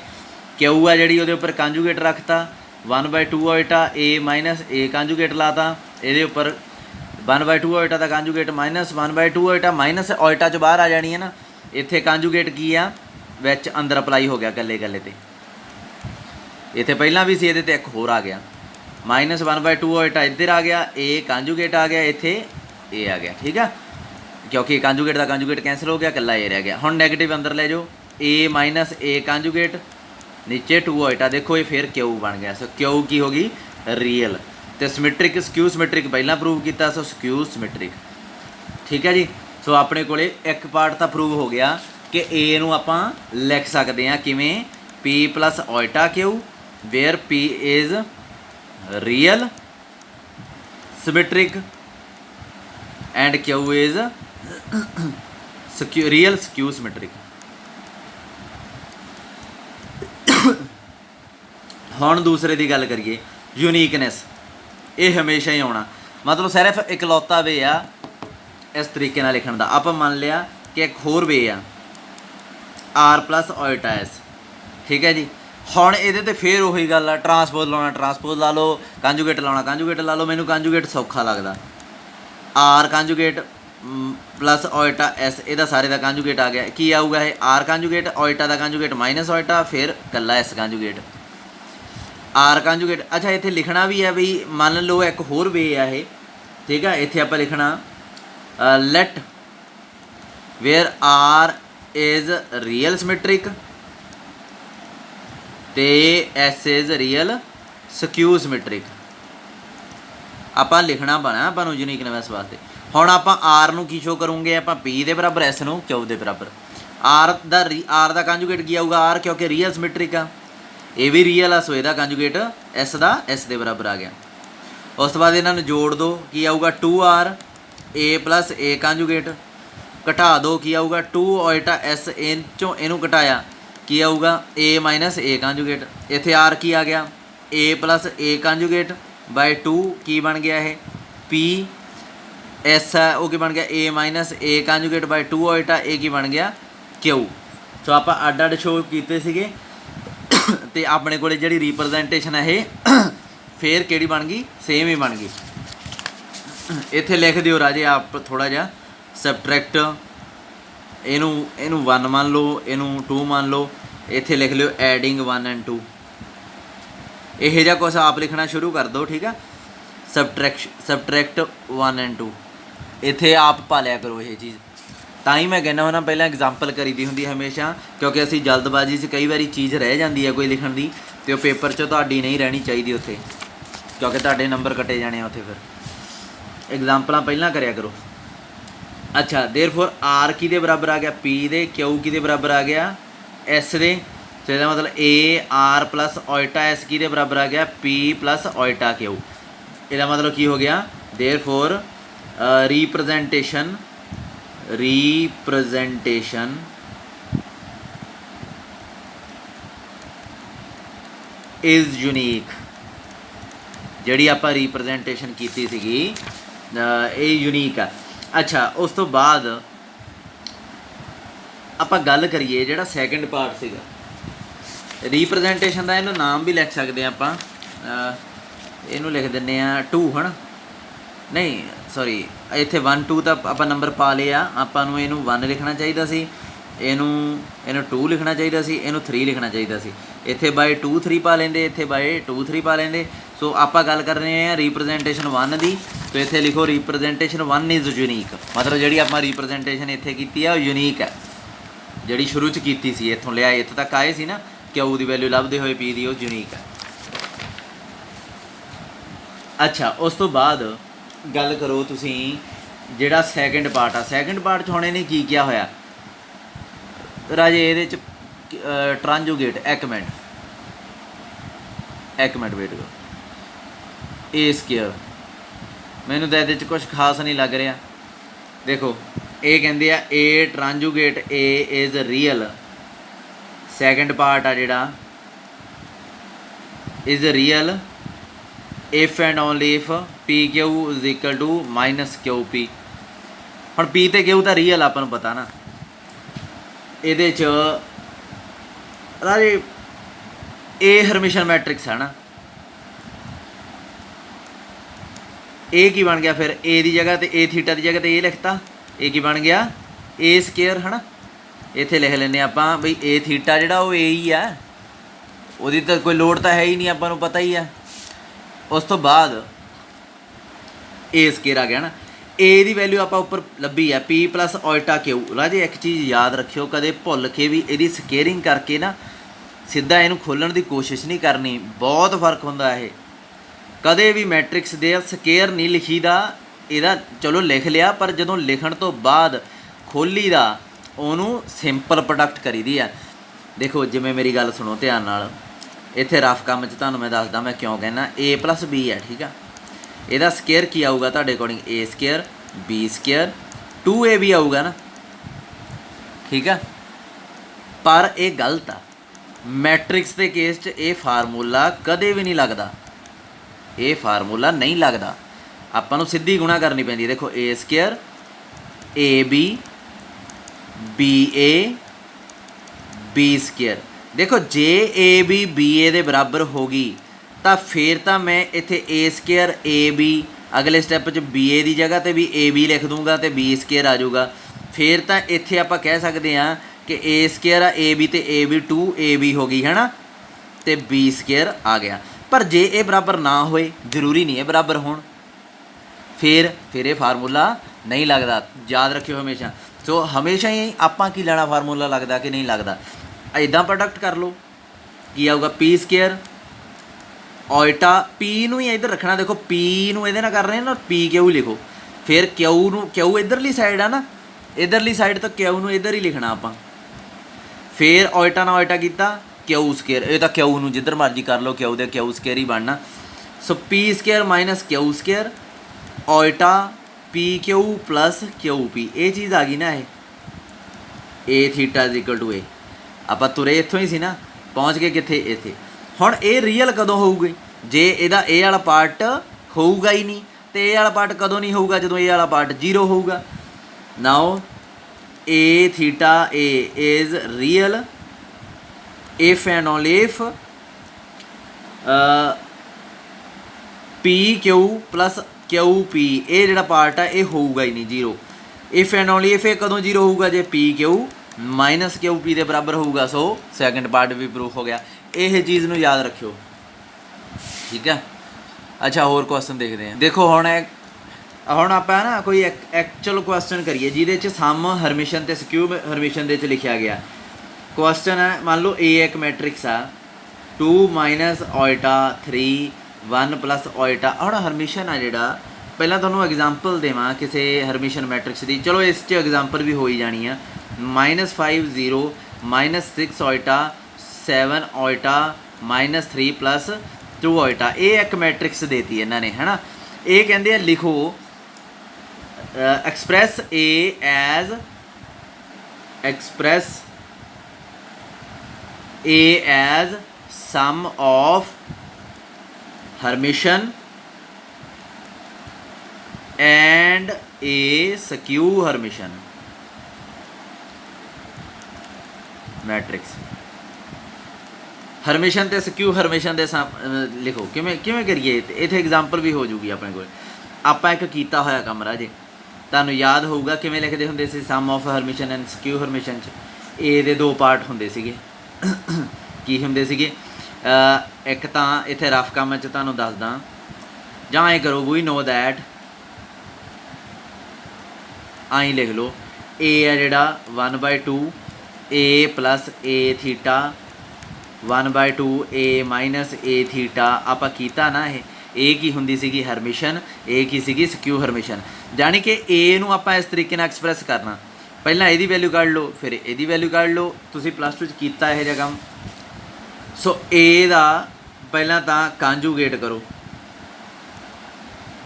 Q ਆ ਜਿਹੜੀ ਉਹਦੇ ਉੱਪਰ ਕੰਜੂਗੇਟ ਰੱਖਤਾ। 1/2 ਓਇਟਾ A ਮਾਈਨਸ A ਕੰਜੂਗੇਟ ਲਾਤਾ, ਇਹਦੇ ਉੱਪਰ 1/2 ਓਇਟਾ ਦਾ ਕੰਜੂਗੇਟ ਮਾਈਨਸ 1/2 ਓਇਟਾ ਮਾਈਨਸ ਓਇਟਾ 'ਚ ਬਾਹਰ ਆ ਜਾਣੀ ਹੈ ਨਾ। ਇੱਥੇ ਕੰਜੂਗੇਟ ਕੀ ਆ ਵਿੱਚ ਅੰਦਰ ਅਪਲਾਈ ਹੋ ਗਿਆ ਇਕੱਲੇ ਇਕੱਲੇ 'ਤੇ। ਇੱਥੇ ਪਹਿਲਾਂ ਵੀ ਸੀ, ਇਹਦੇ 'ਤੇ ਇੱਕ ਹੋਰ ਆ ਗਿਆ ਮਾਈਨਸ 1/2 ਓਇਟਾ ਇੱਧਰ ਆ ਗਿਆ, A ਕੰਜੂਗੇਟ ਆ ਗਿਆ, ਇੱਥੇ A ਆ ਗਿਆ। ਠੀਕ ਆ, ਕਿਉਂਕਿ ਕੰਜੂਗੇਟ ਦਾ ਕੰਜੂਗੇਟ ਕੈਂਸਲ ਹੋ ਗਿਆ, ਇਕੱਲਾ A ਰਹਿ ਗਿਆ। ਹੁਣ ਨੈਗੇਟਿਵ ਅੰਦਰ ਲੈ ਜਾਓ, A ਮਾਈਨਸ A ਕੰਜੂਗੇਟ ਨੀਚੇ 2 ਓਇਟਾ, ਦੇਖੋ ਇਹ ਫਿਰ Q ਬਣ ਗਿਆ। ਸੋ Q ਕੀ ਹੋ ਗਈ ਰੀਅਲ। ਅਤੇ ਸਿਮੈਟ੍ਰਿਕ ਸਕਿਊ ਸਿਮੈਟ੍ਰਿਕ ਪਹਿਲਾਂ ਪ੍ਰੂਵ ਕੀਤਾ, ਸੋ ਸਕਿਊ ਸਿਮੈਟ੍ਰਿਕ। ਠੀਕ ਹੈ ਜੀ। ਸੋ ਆਪਣੇ ਕੋਲੇ ਇੱਕ ਪਾਰਟ ਤਾਂ ਪ੍ਰੂਵ ਹੋ ਗਿਆ ਕਿ A ਨੂੰ ਆਪਾਂ ਲਿਖ ਸਕਦੇ ਹਾਂ ਕਿਵੇਂ P plus iota Q where P is real symmetric and Q is real skew symmetric. ਹੁਣ ਦੂਸਰੇ ਦੀ ਗੱਲ ਕਰੀਏ, ਯੂਨੀਕਨੈਸ। ਇਹ ਹਮੇਸ਼ਾ ਹੀ ਆਉਣਾ, ਮਤਲਬ ਸਿਰਫ ਇਕਲੌਤਾ ਵੇ ਆ ਇਸ ਤਰੀਕੇ ਨਾਲ ਲਿਖਣ ਦਾ। ਆਪਾਂ ਮੰਨ ਲਿਆ ਕਿ ਇੱਕ ਹੋਰ ਵੇ ਆ R ਪਲੱਸ ਓਇਟਾ S। ਠੀਕ ਹੈ ਜੀ। ਹੁਣ ਇਹਦੇ 'ਤੇ ਫਿਰ ਉਹੀ ਗੱਲ ਆ, ਟਰਾਂਸਪੋਜ਼ ਲਾਉਣਾ ਟਰਾਂਸਪੋਜ਼ ਲਾ ਲਓ, ਕੰਜੂਗੇਟ ਲਾਉਣਾ ਕੰਜੂਗੇਟ ਲਾ ਲਓ। ਮੈਨੂੰ ਕੰਜੂਗੇਟ ਸੌਖਾ ਲੱਗਦਾ, R ਕੰਜੂਗੇਟ ਪਲੱਸ ਓਇਟਾ S, ਇਹਦਾ ਸਾਰੇ ਦਾ ਕੰਜੂਗੇਟ ਆ ਗਿਆ। ਕੀ ਆਊਗਾ ਇਹ R ਕੰਜੂਗੇਟ, ਓਇਟਾ ਦਾ ਕੰਜੂਗੇਟ ਮਾਈਨਸ ਓਇਟਾ, ਫਿਰ ਇਕੱਲਾ S ਕੰਜੂਗੇਟ R ਕੰਜੂਗੇਟ। ਅੱਛਾ ਇੱਥੇ ਲਿਖਣਾ ਵੀ ਹੈ ਬਈ, ਮੰਨ ਲਓ ਇੱਕ ਹੋਰ ਵੇ ਆ ਇਹ। ਠੀਕ ਆ, ਇੱਥੇ ਆਪਾਂ ਲਿਖਣਾ let where R is real symmetric ਤੇ S is real skew symmetric। ਆਪਾਂ ਲਿਖਣਾ ਪੈਣਾ ਆਪਾਂ ਨੂੰ ਯੂਨੀਕਨੈਸ ਵਾਸਤੇ। ਹੁਣ ਆਪਾਂ R ਨੂੰ ਕੀ ਸ਼ੋ ਕਰੂੰਗੇ, ਆਪਾਂ P ਦੇ ਬਰਾਬਰ, S ਨੂੰ Q ਦੇ ਬਰਾਬਰ। R ਦਾ ਕੰਜੂਗੇਟ ਕੀ ਆਊਗਾ R, ਕਿਉਂਕਿ ਰੀਅਲ ਸਿਮੈਟ੍ਰਿਕ ਆ, ਇਹ ਵੀ ਰੀਅਲ ਆ, ਸੋ ਇਹਦਾ ਕੰਜੂਗੇਟ S ਦਾ S ਦੇ ਬਰਾਬਰ ਆ ਗਿਆ। ਉਸ ਤੋਂ ਬਾਅਦ ਇਹਨਾਂ ਨੂੰ ਜੋੜ ਦਿਓ, ਕੀ ਆਊਗਾ 2R A plus A conjugate, ਘਟਾ ਦਿਓ ਕੀ ਆਊਗਾ 2 ਓਇਟਾ S, ਇਹ 'ਚੋਂ ਇਹਨੂੰ ਘਟਾਇਆ ਕੀ ਆਊਗਾ A ਮਾਈਨਸ A ਕੰਜੂਗੇਟ। ਇੱਥੇ R ਕੀ ਆ ਗਿਆ A ਪਲੱਸ A ਕੰਜੂਗੇਟ ਬਾਈ 2, ਕੀ ਬਣ ਗਿਆ ਇਹ P S ਹੈ, ਉਹ ਕੀ ਬਣ ਗਿਆ A ਮਾਈਨਸ A ਕੰਜੂਗੇਟ ਬਾਈ 2 ਓਇਟਾ, ਇਹ ਕੀ ਬਣ ਗਿਆ Q। ਸੋ ਆਪਾਂ ਅੱਡ ਅੱਡ ਸ਼ੋ ਕੀਤੇ ਸੀਗੇ ਅਤੇ ਆਪਣੇ ਕੋਲ ਜਿਹੜੀ ਰੀਪ੍ਰਜੈਂਟੇਸ਼ਨ ਹੈ ਇਹ ਫਿਰ ਕਿਹੜੀ ਬਣ ਗਈ, ਸੇਮ ਹੀ ਬਣ ਗਈ। ਇੱਥੇ ਲਿਖ ਦਿਓ ਰਾਜੇ ਆਪ ਥੋੜ੍ਹਾ ਜਿਹਾ ਸਬਟਰੈਕਟ, ਇਹਨੂੰ 1 ਮੰਨ ਲਓ, ਇਹਨੂੰ 2 ਮੰਨ ਲਓ। ਇੱਥੇ ਲਿਖ ਲਿਓ ਐਡਿੰਗ 1 ਐਂਡ 2। ਇਹੋ ਜਿਹਾ ਕੁਛ ਆਪ ਲਿਖਣਾ ਸ਼ੁਰੂ ਕਰ ਦਿਓ। ਠੀਕ ਆ, ਸਬਟਰੈਕਟ 1 ਐਂਡ 2 ਇੱਥੇ ਆਪ ਪਾ ਲਿਆ ਕਰੋ ਇਹ ਚੀਜ਼। ਤਾਂ ਹੀ ਮੈਂ ਕਹਿੰਦਾ ਹੁੰਦਾ ਪਹਿਲਾਂ ਐਗਜ਼ਾਮਪਲ ਕਰੀ ਦੀ ਹੁੰਦੀ ਹਮੇਸ਼ਾ, ਕਿਉਂਕਿ ਅਸੀਂ ਜਲਦਬਾਜ਼ੀ 'ਚ ਕਈ ਵਾਰੀ ਚੀਜ਼ ਰਹਿ ਜਾਂਦੀ ਹੈ ਕੋਈ ਲਿਖਣ ਦੀ, ਅਤੇ ਉਹ ਪੇਪਰ 'ਚ ਤੁਹਾਡੀ ਨਹੀਂ ਰਹਿਣੀ ਚਾਹੀਦੀ ਉੱਥੇ, ਕਿਉਂਕਿ ਤੁਹਾਡੇ ਨੰਬਰ ਕੱਟੇ ਜਾਣੇ ਆ ਉੱਥੇ। ਫਿਰ ਐਗਜ਼ਾਮਪਲਾਂ ਪਹਿਲਾਂ ਕਰਿਆ ਕਰੋ। ਅੱਛਾ, ਦੇਅਰਫੋਰ R ਕਿਹਦੇ ਬਰਾਬਰ ਆ ਗਿਆ P ਦੇ, Q ਕਿਹਦੇ ਬਰਾਬਰ ਆ ਗਿਆ S ਦੇ। ਸੋ ਇਹਦਾ ਮਤਲਬ A R ਪਲੱਸ ਓਇਟਾ S ਕਿਹਦੇ ਬਰਾਬਰ ਆ ਗਿਆ P ਪਲੱਸ ਓਇਟਾ Q। ਇਹਦਾ ਮਤਲਬ ਕੀ ਹੋ ਗਿਆ देयरफॉर रिप्रजेंटेशन इज़ यूनीक। जिहड़ी आपां रिप्रजेंटेशन कीती सीगी ये यूनीक है। अच्छा उस तो बाद आपां गल करिए जिहड़ा सैकेंड पार्ट सीगा रिप्रजेंटेशन का, इहनूं नाम भी लिख सकते हैं आपां, इहनूं लिख दिंदे आ 2 है ना, नहीं सॉरी इत्थे 1 2 तो आपां नंबर पा लिया, आपां नूं इहनूं 1 लिखना चाहिए सी, इहनूं 2 लिखना चाहिए सी, इहनूं 3 लिखना चाहिए सी। इत्थे बाय 2 3 पा लेंदे, इत्थे बाय 2 3 पा लेंदे। सो आपां गल कर रहे हैं रिप्रजेंटेशन 1 दी, तो इत्थे लिखो रिप्रजेंटेशन 1 इज़ यूनीक, मतलब जिहड़ी आपां रिप्रजेंटेशन इत्थे कीती है यूनीक है, जिहड़ी शुरू च कीती सी, इत्थों लिया इत्थे तक आए सी ना, क्यू दी वैल्यू लभदे होए पी दी, वो यूनीक है। अच्छा उस तो बाद गल करो तुसीं जिहड़ा सैकेंड पार्ट आ, सैकेंड पार्ट च हुण इहने की किया होया राजे, इहदे च ट्रांजूगेट, एक मिनट वेट करो, ए स्केयर मैनूं तां इहदे च कुछ खास नहीं लग रहा। देखो ये कहंदे आ A transjugate A is real, second part आ जिहड़ा is real if and only if P Q is equal to minus Q P. हुण पी ते क्यू तो रियल आपां नूं पता ना, इहदे च राजे ए हरमिशन मैट्रिक्स है ना, ए की बन गया फिर ए की जगह तो ए थीटा की जगह तो ए लिखता, ए की बन गया ए स्केयर है ना। इत्थे लिख लें आपां बई ए थीटा जिहड़ा वो ए ही है, उसकी तो कोई लोड़ तो है ही नहीं, आपां नूं पता ही है। उस तो बाद ए स्केयर आ गया ना, ए की वैल्यू आप उपर लभी है पी प्लस ओल्टा क्यू। राजे एक चीज़ याद रखियो, कदे भुल के भी इहदी स्केयरिंग करके ना सीधा इहनूं खोलण की कोशिश नहीं करनी, बहुत फर्क हुंदा है। कदे भी मैट्रिक्स दे स्केयर नहीं लिखीदा, इहदा चलो लिख लिया, पर जदों लिखण तो बाद खोली दा उहनूं सिंपल प्रोडक्ट करीदी है। देखो जिवें मेरी गल सुनो ध्यान नाल, इत्थे रफ काम च तुहानूं मैं दसदा मैं क्यों कहना ए प्लस बी है, ठीक है। इहदा स्केयर की आऊगा तुहाडे अकॉर्डिंग ए स्केयर बी स्केयर 2a भी आऊगा ना, ठीक है। पर यह गलत आ, मैट्रिक्स के केस च ये फार्मूला कदे भी नहीं लगता, ये फार्मूला नहीं लगता, आपां नूं सीधी गुणा करनी पैंदी। देखो ए square A B A B square, देखो जे ए बी ए दे बराबर होगी तो फिर तो मैं इत्थे ए स्केयर ए बी अगले स्टैप च बी ए की जगह तो भी ए बी लिख दूँगा तो बी स्केयर आ जाऊगा। फिर तो इत्थे आपां कह सकते हैं कि ए स्केयर आ ए बी तो ए बी 2ab हो गई है ना, तो बी स्केयर आ गया। पर जे ये बराबर ना होए, जरूरी नहीं है बराबर होण, फिर ये फार्मूला नहीं लगता, याद रखियो हमेशा। सो हमेशा ही आपां की लेना फार्मूला लगता कि नहीं लगता, इदां प्रोडक्ट कर लो की आऊगा पी स्केयर ओल्टा पी नूं ही इधर रखना। देखो पी नूं इहदे नाल कर रहे हैं ना, पी क्यू लिखो, फिर क्यू नूं क्यू इधरली साइड आ ना, इधरली साइड तो क्यू नूं इधर ही लिखना आपां, फिर ओल्टा ना ओल्टा कीता क्यू स्केयर, ये तो क्यू नूं जिधर मर्जी कर लो, क्यू दे क्यू स्केयर ही बनना। So P square minus Q square ओल्टा P Q plus Q P, ये चीज़ आ गई ना, A theta is equal to A. आपां तुरे इत्थों ही सी ना, पहुँच गए कित्थे इत्थे। हुण ये रियल कदों होऊगी, जे इहदा ए वाला पार्ट होऊगा ही नहीं, तो ए वाला पार्ट कदों नहीं होऊगा, जदों ए वाला पार्ट 0 होऊगा। Now A theta A is real if and only if P Q plus Q P, ये जिहड़ा पार्ट है ये होऊगा ही नहीं 0। इफ एंड ओनली इफ ये कदों 0 होऊगा, जे P Q minus Q P के बराबर होऊगा। सो सैकेंड पार्ट भी प्रूफ हो गया, यह चीज़ नूं याद रखियो, ठीक है। अच्छा होर क्वेश्चन देखते हैं। देखो हुण आपां ना कोई एक्चुअल क्वेश्चन करिए जिहदे च सम हरमिशन ते स्क्यू हरमिशन दे च लिखिया गया। क्वेश्चन है मान लो ए एक मैट्रिक्स आ 2 माइनस ओल्टा 3 1 प्लस ओल्टा। हुण हरमिशन आ जिहड़ा पहलां तुहानूं एग्जाम्पल देवां किसी हरमिशन मैट्रिक्स की, चलो इस च एग्जाम्पल भी हो ही जानी है। -5 0 -6 ओल्टा 7 ओल्टा -3 प्लस 2 ओल्टा, ये एक मैट्रिक्स देती है इन्होंने, है ना। ये कहते हैं लिखो express a as sum of Hermitian and a skew Hermitian matrix. Hermitian ते स्क्यू हरमिशन दे लिखो किवें किवें करिए इत्थे एग्जाम्पल भी हो जूगी अपने कोल। आपां एक कीता होया काम राजे, तुहानूं याद होऊगा किवें लिखदे हुंदे सी sum of Hermitian and skew Hermitian च ए दे दो पार्ट हुंदे सीगे की हुंदे सीगे एक तां इत्थे रफ काम च तुहानूं दसदा जां ऐ करो वी नो दैट आई लिख लो ए है जिहड़ा 1/2 ए प्लस ए थीटा 1/2 ए माइनस ए थीटा आपां कीता ना ये की हुंदी सीगी हरमिशन ए की सीगी स्क्यू हरमिशन। जानी कि ए नूं आपां इस तरीके नाल एक्सप्रैस करना, पहलां इहदी वैल्यू कढ लो फिर इहदी वैल्यू कढ लो। तुसीं प्लस 2 च कीता इहो जिहा काम। सो ए दा पहलां तां कांजूगेट करो,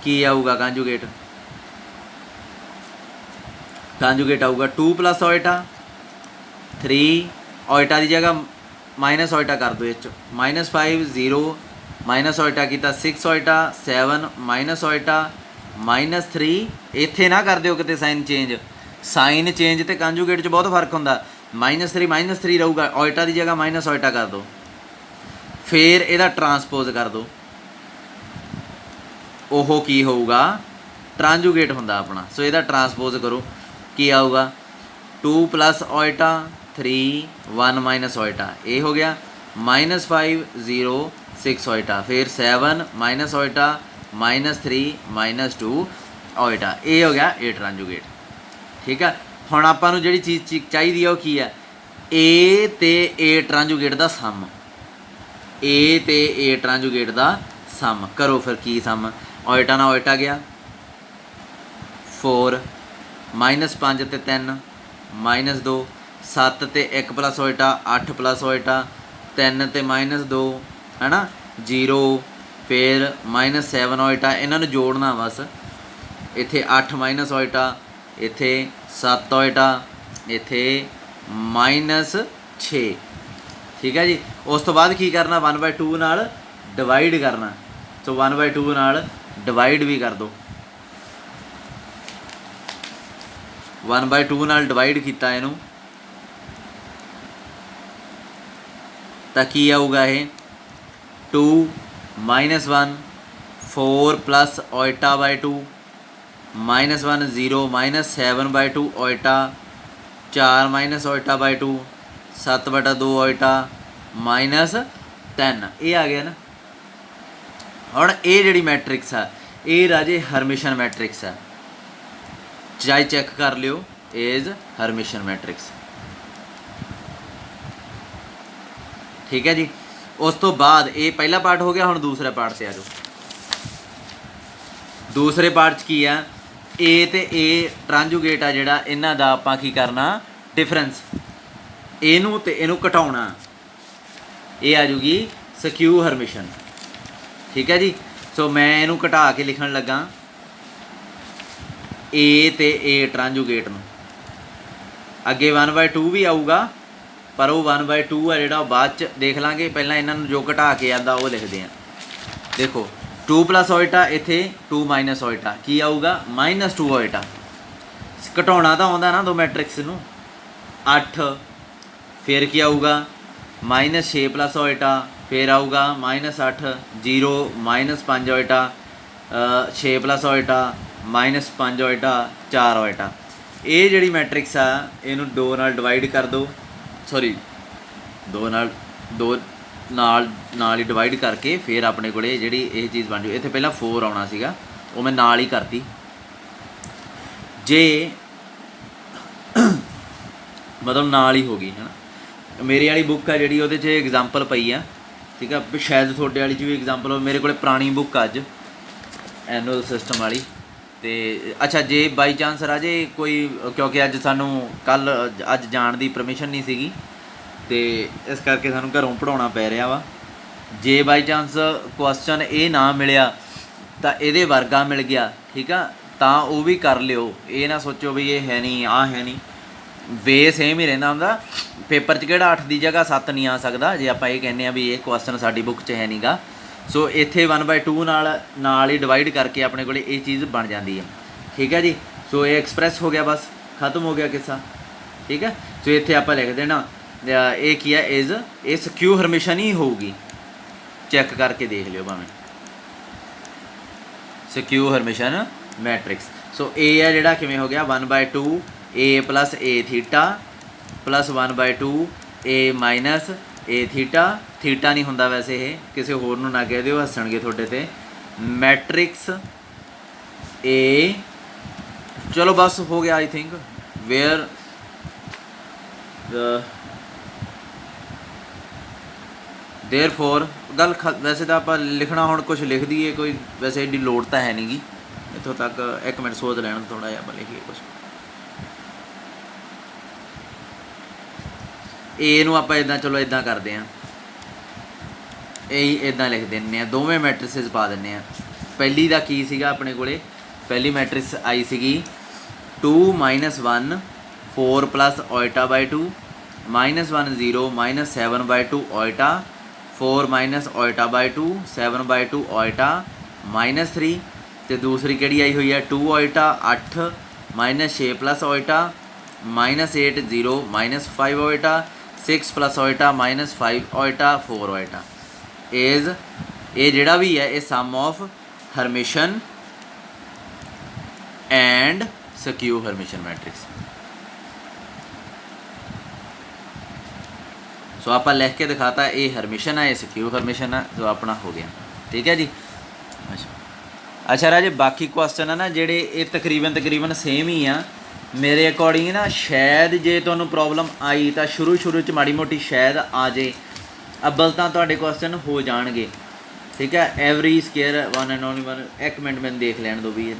की आऊगा कांजूगेट? कांजूगेट आऊगा 2 प्लस ओइटा 3 ओइटा की जगह माइनस ओइटा कर दो इस -5 0 माइनस ओइटा किया 6 ओइटा 7 माइनस ओइटा -3 इत्थे ना कर दिओ किते साइन चेंज तो कांजूगेट च बहुत फर्क होंदा। -3 रहूगा ओइटा की जगह माइनस ओइटा कर दो, फिर इहदा ट्रांसपोज कर दो, ओहो की होऊगा ट्रांजूगेट होंदा अपना। सो इहदा ट्रांसपोज करो की आऊगा 2 प्लस ओइटा 3 1 माइनस ओइटा ये हो गया -5 0 6 ओइटा फिर 7 माइनस ओइटा -3 -2 ओइटा ये हो गया ए ट्रांजूगेट। ठीक है, हुण आपां नूं जिहड़ी चीज़ चाहिदी है वो की है ए ते ए ट्रांजूगेट दा सम, ए ते ए ट्रांजूगेट दा सम करो। फिर की सम ओइटा ना ओइटा गया 4 -5 ते 3 -2 7 ते 1 प्लस ओइटा 8 प्लस ओइटा 3 ते -2 है ना 0 फिर -7 ओइटा इन्हां नूं जोड़ना बस। इत्थे 8 माइनस ओइटा इत्थे 7 ओइटा इत्थे -6। ठीक है जी, उस तो बाद की करना 1/2 नाल डिवाइड करना। सो 1/2 नाल डिवाइड भी कर दो, 1/2 नाल डिवाइड किया इनू तो की आऊगा ये 2 -1 4 plus iota by 2 -1 0 -7/2 iota 4 minus iota by 2 7/2 iota -10 ये आ गया ना। हुण ये जिहड़ी मैट्रिक्स है ये राजे हरमिशन मैट्रिक्स है, चाहे चैक कर लियो इज हरमिशन मैट्रिक्स। ठीक है जी, उस तो बाद ये पहला पार्ट हो गया। हुण दूसरे पार्ट से आ जाओ। दूसरे पार्ट च की है ए ते ए ट्रांजूगेट आ जिहड़ा इन्हां दा आपां की करना डिफरेंस, इनू ते इनू घटाउणा, ये आ जूगी स्क्यू हरमिशन। ठीक है जी, सो मैं इनू घटा के लिखण लगा ए ते ए ट्रांजूगेट नूं। अगे 1/2 भी आऊगा पर वो 1/2 है जिहड़ा बाद च देख लाँगे, पहलां इन्हां नूं जो घटा के आंदा वो लिखते हैं। देखो 2 प्लस ओइटा इत्थे 2 माइनस ओइटा की आऊगा -2 ओइटा। घटाउणा तो आउंदा ना दो मैट्रिक्स नूं 8 फिर की आऊगा -6 प्लस ओइटा फिर आऊगा -8 0 -5 Oita 6 plus Oita -5 Oita 4 Oita. ये जिहड़ी मैट्रिक्स आ इनू 2 नाल डिवाइड कर दो, सॉरी 2 नाल ही डिवाइड करके फिर अपने को जी ये चीज़ बन जाए। इत्थे पहला 4 आना सीगा वो मैं नाल ही करती जे मतलब नाल ही हो गई है ना। मेरी वाली बुक है जी वो एग्जाम्पल पई है। ठीक है, शायद थोड़े वाली भी एग्जाम्पल हो। मेरे को पुरानी बुक अज एनुअल सिस्टम वाली तो अच्छा जे बाई चांस राजे कोई क्योंकि अज सानू कल अज जाण दी परमिशन नहीं सीगी तो इस करके सानू घरों पढ़ाउणा पै रहा वा। जे बाई चांस क्वेश्चन ये ना मिलिया ਤਾਂ ਇਹਦੇ ਵਰਗਾ ਮਿਲ ਗਿਆ, ਠੀਕ ਆ, ਤਾਂ ਉਹ ਵੀ ਕਰ ਲਿਓ। ਇਹ ਨਾ ਸੋਚੋ ਵੀ ਇਹ ਹੈ ਨਹੀਂ, ਆਹ ਹੈ ਨਹੀਂ, ਵੇ ਸੇਮ ਹੀ ਰਹਿੰਦਾ ਹੁੰਦਾ। ਪੇਪਰ 'ਚ ਕਿਹੜਾ 8 ਦੀ ਜਗ੍ਹਾ 7 ਨਹੀਂ ਆ ਸਕਦਾ ਜੇ ਆਪਾਂ ਇਹ ਕਹਿੰਦੇ ਹਾਂ ਵੀ ਇਹ ਕੁਐਸਚਨ ਸਾਡੀ ਬੁੱਕ /'ਚ ਹੈ ਨਹੀਂ ਗਾ। ਸੋ ਇੱਥੇ 1/2 ਨਾਲ ਹੀ ਡਿਵਾਈਡ ਕਰਕੇ ਆਪਣੇ ਕੋਲ ਇਹ ਚੀਜ਼ ਬਣ ਜਾਂਦੀ ਹੈ, ਠੀਕ ਹੈ ਜੀ। ਸੋ ਇਹ ਐਕਸਪ੍ਰੈਸ ਹੋ ਗਿਆ, ਬਸ ਖਤਮ ਹੋ ਗਿਆ ਕਿੱਸਾ, ਠੀਕ ਹੈ। ਸੋ ਇੱਥੇ ਆਪਾਂ ਲਿਖ ਦੇਣਾ ਇਹ ਕੀ ਹੈ, ਇਜ਼, ਇਹ ਸਿਕਿਊ ਹਰਮੇਸ਼ਨ ਹੀ ਹੋਊਗੀ, ਚੈੱਕ ਕਰਕੇ ਦੇਖ ਲਿਓ ਭਾਵੇਂ, ਸਿਕਿਊ ਹਰਮੇਸ਼ਨ ਮੈਟ੍ਰਿਕਸ। ਸੋ ਇਹ ਹੈ ਜਿਹੜਾ ਕਿਵੇਂ ਹੋ ਗਿਆ 1/2 A + A θ + 1/2 A - A θ। Theta ਨਹੀਂ ਹੁੰਦਾ ਵੈਸੇ, ਇਹ ਕਿਸੇ ਹੋਰ ਨੂੰ ਨਾ ਕਹਿ ਦਿਓ, ਹੱਸਣਗੇ ਤੁਹਾਡੇ 'ਤੇ। ਮੈਟ੍ਰਿਕਸ A, ਚਲੋ ਬਸ ਹੋ ਗਿਆ ਆਈ ਥਿੰਕ। ਵੇਅਰ ਦੇਅਰਫੋਰ ਗੱਲ ਵੈਸੇ ਤਾਂ ਆਪਾਂ ਲਿਖਣਾ ਹੁਣ ਕੁਛ ਲਿਖ ਦਈਏ, ਕੋਈ ਵੈਸੇ ਐਡੀ ਲੋੜ ਤਾਂ ਹੈ ਨਹੀਂ ਗੀ ਇੱਥੋਂ ਤੱਕ। 1 ਮਿੰਟ ਸੋਚ ਲੈਣ ਥੋੜ੍ਹਾ ਜਿਹਾ, ਆਪਾਂ ਲਿਖੀਏ ਕੁਛ। ਏ ਨੂੰ ਆਪਾਂ ਇੱਦਾਂ, ਚਲੋ ਇੱਦਾਂ ਕਰਦੇ ਹਾਂ, ਇਹ ਇੱਦਾਂ ਲਿਖ ਦਿੰਦੇ ਹਾਂ, ਦੋਵੇਂ ਮੈਟ੍ਰਿਸਿਸ ਪਾ ਦਿੰਦੇ ਹਾਂ। ਪਹਿਲੀ ਦਾ ਕੀ ਸੀਗਾ ਆਪਣੇ ਕੋਲ, ਪਹਿਲੀ ਮੈਟ੍ਰਿਕਸ ਆਈ ਸੀਗੀ 2 - 1 4 + 𝛌/2 -1 0 -7/2 𝛌 4 - 𝛌/2 7/2 𝛌 -3। ਅਤੇ ਦੂਸਰੀ ਕਿਹੜੀ ਆਈ ਹੋਈ ਹੈ 2 𝛌 8 -6 + 𝛌 -8 0 -5 𝛌 6 + 𝛌 -5 𝛌 4 𝛌 ਇਜ਼, ਇਹ ਜਿਹੜਾ ਵੀ ਹੈ ਇਹ ਸਮ ਆਫ ਹਰਮੇਸ਼ਨ ਐਂਡ ਸਿਕਿਊ ਹਰਮੇਸ਼ਨ ਮੈਟ੍ਰਿਕਸ। ਸੋ ਆਪਾਂ ਲਿਖ ਕੇ ਦਿਖਾਤਾ, ਇਹ ਹਰਮੇਸ਼ਨ ਹੈ, ਇਹ ਸਿਕਿਊ ਹਰਮੇਸ਼ਨ ਹੈ, ਜੋ ਆਪਣਾ ਹੋ ਗਿਆ, ਠੀਕ ਹੈ ਜੀ। ਅੱਛਾ ਰਾਜੇ, ਬਾਕੀ ਕੁਐਸਚਨ ਹੈ ਨਾ ਜਿਹੜੇ, ਇਹ ਤਕਰੀਬਨ ਸੇਮ ਹੀ ਆ ਮੇਰੇ ਅਕੋਰਡਿੰਗ ਨਾ। ਸ਼ਾਇਦ ਜੇ ਤੁਹਾਨੂੰ ਪ੍ਰੋਬਲਮ ਆਈ ਤਾਂ ਸ਼ੁਰੂ 'ਚ ਮਾੜੀ ਮੋਟੀ ਸ਼ਾਇਦ ਆ ਜੇ, ਅੱਬਲ ਤਾਂ ਤੁਹਾਡੇ ਕੁਐਸਚਨ ਹੋ ਜਾਣਗੇ, ਠੀਕ ਹੈ। Every square 1 and only 1। 1 minute ਮੈਨੂੰ ਦੇਖ ਲੈਣ ਦਿਓ ਵੀ,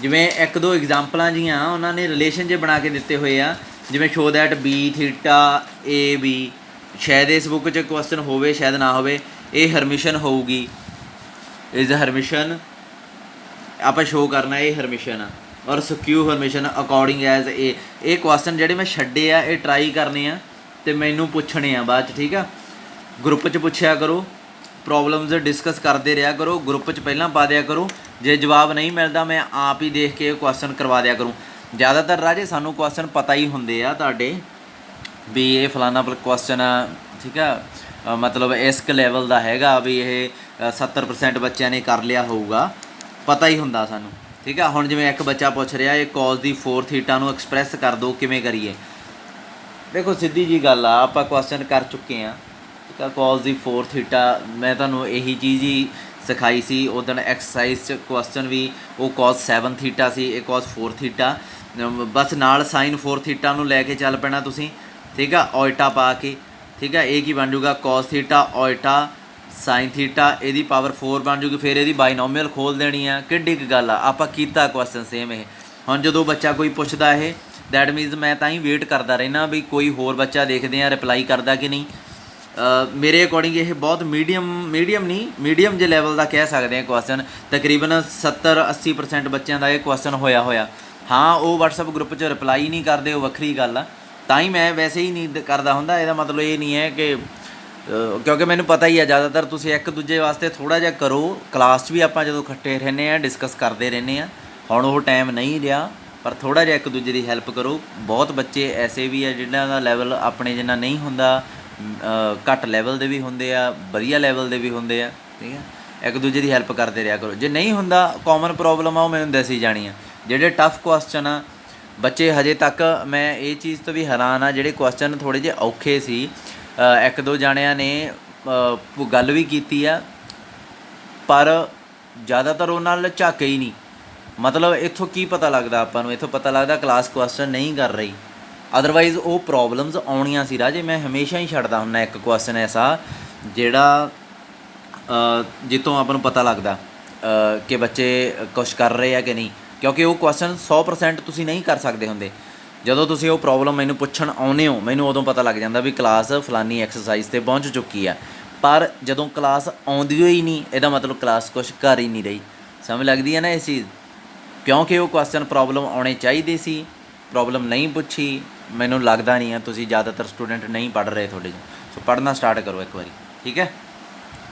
ਜਿਵੇਂ 1-2 ਐਗਜ਼ਾਮਪਲਾਂ ਜੀਆਂ ਉਹਨਾਂ ਨੇ ਰਿਲੇਸ਼ਨ ਜੇ ਬਣਾ ਕੇ ਦਿੱਤੇ ਹੋਏ ਆ, ਜਿਵੇਂ ਸ਼ੋ ਦੈਟ B θ AB, ਸ਼ਾਇਦ ਇਸ ਬੁੱਕ 'ਚ ਕੁਐਸਚਨ ਹੋਵੇ, ਸ਼ਾਇਦ ਨਾ ਹੋਵੇ। ਇਹ ਹਰਮੇਸ਼ਨ ਹੋਊਗੀ, ਇਜ਼ ਹਰਮੇਸ਼ਨ, ਆਪਾਂ ਸ਼ੋ ਕਰਨਾ ਇਹ ਹਰਮੇਸ਼ਨ ਆ। ਔਰ ਸਿਕਿਊ ਹਰਮੇਸ਼ਨ ਅਕੋਰਡਿੰਗ ਐਜ਼ ਇਹ ਕੁਐਸਚਨ ਜਿਹੜੇ ਮੈਂ ਛੱਡੇ ਆ ਇਹ ਟਰਾਈ ਕਰਨੇ ਆ ਅਤੇ ਮੈਨੂੰ ਪੁੱਛਣੇ ਆ ਬਾਅਦ 'ਚ, ਠੀਕ ਆ। ਗਰੁੱਪ 'ਚ ਪੁੱਛਿਆ ਕਰੋ, ਪ੍ਰੋਬਲਮਸ ਡਿਸਕਸ ਕਰਦੇ ਰਿਹਾ ਕਰੋ, ਗਰੁੱਪ 'ਚ ਪਹਿਲਾਂ ਪਾ ਦਿਆ ਕਰੋ। ਜੇ ਜਵਾਬ ਨਹੀਂ ਮਿਲਦਾ ਮੈਂ ਆਪ ਹੀ ਦੇਖ ਕੇ ਕੁਐਸਚਨ ਕਰਵਾ ਦਿਆ ਕਰੂੰ। ਜ਼ਿਆਦਾਤਰ ਰਾਜੇ ਸਾਨੂੰ ਕੁਐਸਚਨ ਪਤਾ ਹੀ ਹੁੰਦੇ ਆ ਤੁਹਾਡੇ ਵੀ ਇਹ ਫਲਾਣਾ ਕੁਐਸਚਨ ਆ, ਠੀਕ ਆ, ਮਤਲਬ ਇਸ ਲੈਵਲ ਦਾ ਹੈਗਾ ਵੀ ਇਹ 70% ਬੱਚਿਆਂ ਨੇ ਕਰ ਲਿਆ ਹੋਊਗਾ, ਪਤਾ ਹੀ ਹੁੰਦਾ ਸਾਨੂੰ, ਠੀਕ ਆ। ਹੁਣ ਜਿਵੇਂ ਇੱਕ ਬੱਚਾ ਪੁੱਛ ਰਿਹਾ ਇਹ cos ਦੀ 4 θ ਨੂੰ ਐਕਸਪ੍ਰੈਸ ਕਰ ਦਿਓ, ਕਿਵੇਂ ਕਰੀਏ। ਦੇਖੋ ਸਿੱਧੀ ਜੀ ਗੱਲ ਆ, ਆਪਾਂ ਕੁਐਸਚਨ ਕਰ ਚੁੱਕੇ ਹਾਂ, ਠੀਕ ਆ। cos ਦੀ 4 θ ਮੈਂ ਤੁਹਾਨੂੰ ਇਹੀ ਚੀਜ਼ ਹੀ ਸਿਖਾਈ ਸੀ ਉੱਦਣ ਐਕਸਰਸਾਈਜ਼ 'ਚ। ਕੁਐਸਚਨ ਵੀ ਉਹ cos 7 θ ਸੀ, ਇਹ cos 4 θ, ਬਸ ਨਾਲ sin 4 θ ਨੂੰ ਲੈ ਕੇ ਚੱਲ ਪੈਣਾ ਤੁਸੀਂ, ਠੀਕ ਆ, ਓਇਟਾ ਪਾ ਕੇ, ਠੀਕ ਆ। ਇਹ ਕੀ ਬਣ ਜੂਗਾ cos θ ਓਇਟਾ sin θ, ਇਹਦੀ ਪਾਵਰ 4 ਬਣ ਜੂਗੀ, ਫਿਰ ਇਹਦੀ ਬਾਈਨੋਮੀਅਲ ਖੋਲ੍ਹ ਦੇਣੀ ਆ। ਕਿੱਡੀ ਕੁ ਗੱਲ ਆ, ਆਪਾਂ ਕੀਤਾ ਕੁਐਸਚਨ ਸੇਮ ਇਹ। ਹੁਣ ਜਦੋਂ ਬੱਚਾ ਕੋਈ ਪੁੱਛਦਾ ਇਹ, ਦੈਟ ਮੀਨਸ ਮੈਂ ਤਾਂ ਹੀ ਵੇਟ ਕਰਦਾ ਰਹਿਣਾ ਵੀ ਕੋਈ ਹੋਰ ਬੱਚਾ ਦੇਖਦੇ ਆ ਰਿਪਲਾਈ ਕਰਦਾ ਕਿ ਨਹੀਂ। ਮੇਰੇ ਅਕੋਰਡਿੰਗ ਇਹ ਬਹੁਤ ਮੀਡੀਅਮ ਜੇ ਲੈਵਲ ਦਾ ਕਹਿ ਸਕਦੇ ਹਾਂ ਕੁਐਸਚਨ। ਤਕਰੀਬਨ 70-80% ਬੱਚਿਆਂ ਦਾ ਇਹ ਕੁਐਸਚਨ ਹੋਇਆ। ਹਾਂ, ਉਹ WhatsApp ਗਰੁੱਪ 'ਚ ਰਿਪਲਾਈ ਨਹੀਂ ਕਰਦੇ, ਉਹ ਵੱਖਰੀ ਗੱਲ ਆ, ਤਾਂ ਹੀ ਮੈਂ ਵੈਸੇ ਹੀ ਨਹੀਂ ਕਰਦਾ ਹੁੰਦਾ। ਇਹਦਾ ਮਤਲਬ ਇਹ ਨਹੀਂ ਹੈ ਕਿ, ਕਿਉਂਕਿ ਮੈਨੂੰ ਪਤਾ ਹੀ ਆ ਜ਼ਿਆਦਾਤਰ ਤੁਸੀਂ ਇੱਕ ਦੂਜੇ ਵਾਸਤੇ ਥੋੜ੍ਹਾ ਜਿਹਾ ਕਰੋ। ਕਲਾਸ 'ਚ ਵੀ ਆਪਾਂ ਜਦੋਂ ਇਕੱਠੇ ਰਹਿੰਦੇ ਹਾਂ ਡਿਸਕਸ ਕਰਦੇ ਰਹਿੰਦੇ ਹਾਂ, ਹੁਣ ਉਹ ਟਾਈਮ ਨਹੀਂ ਰਿਹਾ, ਪਰ ਥੋੜ੍ਹਾ ਜਿਹਾ ਇੱਕ ਦੂਜੇ ਦੀ ਹੈਲਪ ਕਰੋ। ਬਹੁਤ ਬੱਚੇ ਐਸੇ ਵੀ ਆ ਜਿਹਨਾਂ ਦਾ ਲੈਵਲ ਆਪਣੇ ਜਿੰਨਾ ਨਹੀਂ ਹੁੰਦਾ, ਘੱਟ ਲੈਵਲ ਦੇ ਵੀ ਹੁੰਦੇ ਆ, ਵਧੀਆ ਲੈਵਲ ਦੇ ਵੀ ਹੁੰਦੇ ਆ, ਠੀਕ ਹੈ। ਇੱਕ ਦੂਜੇ ਦੀ ਹੈਲਪ ਕਰਦੇ ਰਿਹਾ ਕਰੋ। ਜੇ ਨਹੀਂ ਹੁੰਦਾ, ਕਾਮਨ ਪ੍ਰੋਬਲਮ ਆ ਉਹ ਮੈਨੂੰ ਦੱਸੀ ਜਾਣੀ ਆ। ਜਿਹੜੇ ਟਫ ਕੁਐਸਚਨ ਆ, ਬੱਚੇ ਹਜੇ ਤੱਕ ਮੈਂ ਇਹ ਚੀਜ਼ ਤੋਂ ਵੀ ਹੈਰਾਨ ਆ, ਜਿਹੜੇ ਕੁਐਸਚਨ ਥੋੜ੍ਹੇ ਜਿਹੇ ਔਖੇ ਸੀ, 1-2 ਜਾਣਿਆਂ ਨੇ ਗੱਲ ਵੀ ਕੀਤੀ ਆ, ਪਰ ਜ਼ਿਆਦਾਤਰ ਉਹਨਾਂ ਨਾਲ ਝਾਕੇ ਹੀ ਨਹੀਂ। ਮਤਲਬ ਇੱਥੋਂ ਕੀ ਪਤਾ ਲੱਗਦਾ ਆਪਾਂ ਨੂੰ, ਇੱਥੋਂ ਪਤਾ ਲੱਗਦਾ ਕਲਾਸ ਕੁਐਸਚਨ ਨਹੀਂ ਕਰ ਰਹੀ, ਅਦਰਵਾਈਜ਼ ਉਹ ਪ੍ਰੋਬਲਮਸ ਆਉਣੀਆਂ ਸੀ ਰਾਜੇ। ਮੈਂ ਹਮੇਸ਼ਾ ਹੀ ਛੱਡਦਾ ਹੁੰਦਾ ਇੱਕ ਕੁਐਸਚਨ ਐਸਾ ਜਿਹੜਾ ਜਿੱਥੋਂ ਆਪਾਂ ਨੂੰ ਪਤਾ ਲੱਗਦਾ ਕਿ ਬੱਚੇ ਕੁਛ ਕਰ ਰਹੇ ਆ ਕਿ ਨਹੀਂ, ਕਿਉਂਕਿ ਉਹ ਕੁਐਸਚਨ 100% ਤੁਸੀਂ ਨਹੀਂ ਕਰ ਸਕਦੇ ਹੁੰਦੇ। ਜਦੋਂ ਤੁਸੀਂ ਉਹ ਪ੍ਰੋਬਲਮ ਮੈਨੂੰ ਪੁੱਛਣ ਆਉਂਦੇ ਹੋ, ਮੈਨੂੰ ਉਦੋਂ ਪਤਾ ਲੱਗ ਜਾਂਦਾ ਵੀ ਕਲਾਸ ਫਲਾਨੀ ਐਕਸਰਸਾਈਜ਼ 'ਤੇ ਪਹੁੰਚ ਚੁੱਕੀ ਆ। ਪਰ ਜਦੋਂ ਕਲਾਸ ਆਉਂਦੀ ਹੋਈ ਨਹੀਂ ਇਹਦਾ ਮਤਲਬ ਕਲਾਸ ਕੁਛ ਕਰ ਹੀ ਨਹੀਂ ਰਹੀ। ਸਮਝ ਲੱਗਦੀ ਹੈ ਨਾ ਇਸ ਚੀਜ਼, ਕਿਉਂਕਿ ਉਹ ਕੁਐਸਚਨ ਪ੍ਰੋਬਲਮ ਆਉਣੇ ਚਾਹੀਦੇ ਸੀ, ਪ੍ਰੋਬਲਮ ਨਹੀਂ ਪੁੱਛੀ। ਮੈਨੂੰ ਲੱਗਦਾ ਨਹੀਂ ਆ ਤੁਸੀਂ ਜ਼ਿਆਦਾਤਰ ਸਟੂਡੈਂਟ ਨਹੀਂ ਪੜ੍ਹ ਰਹੇ ਤੁਹਾਡੇ 'ਚ, ਸੋ ਪੜ੍ਹਨਾ ਸਟਾਰਟ ਕਰੋ ਇੱਕ ਵਾਰੀ, ਠੀਕ ਹੈ।